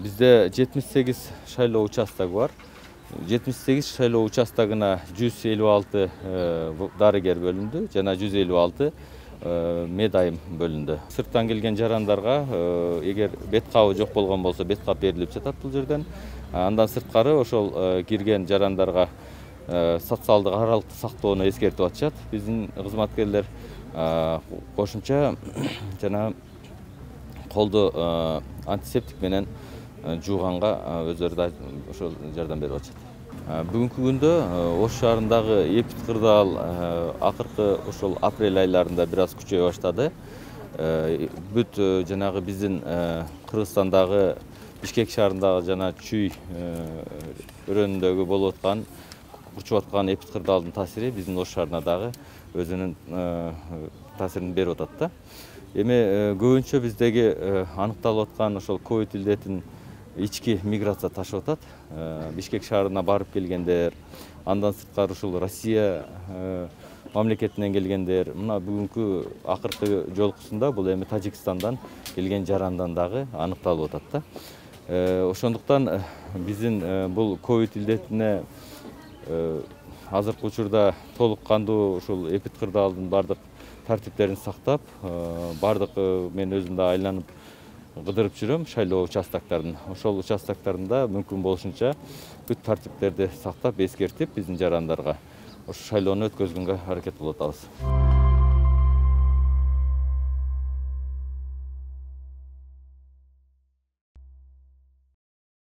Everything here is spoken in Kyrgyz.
Bizde 78 шайлоо участогу бар. 78 шайлоо участогуна 156 дарыгер бөлүндү жана 156 медайым бөлүндү. Сырттан келген жарандарга эгер бет кабы жок болгон болсо бет кап берилип жатат бул жерден. Андан сырткары ошол кирген жарандарга социалдык аралыкты сактоону эскертип атышат. Биздин кызматкерлер кошумча жана колду антисептик менен жууганга өздөрү да ошол жардам берип атышат. Бүгүнкү күндө Ош шаарындагы эпид кырдаал акыркы ошол апрель айларында бир аз күчөйө баштады. Бүт жанагы биздин Кыргызстандагы Бишкек шаарындагы жана Чүй өрөөнүндөгү болуп аткан учуп аткан эпид кырдаалдын таасири биздин Ош шаарына дагы өзүнүн таасирин берип атат да. Эми көбүнчө биздеги аныкталып аткан ошол ковид илдетин ички миграция ташып атат. Бишкек шаарына барып келгендер, андан сырткары ушул Россия мамлекетинен келгендер, мына бүгүнкү акыркы жолкусунда бул эми Тажикстандан келген жарандан дагы аныкталып атат да. Ошондуктан биздин бул ковид илдетине азыркы учурда толук кандуу ушул эпид кырдаалдын бардык тартиптерин сактап, бардык мен өзүм да айланып кыдырып жүрөм шайлоо участоктарын. Ошол участоктарында мүмкүн болушунча бүт тартиптерди сактап, эскертип биздин жарандарга ошо шайлоону өткөзгөнгө аракет кылып атабыз.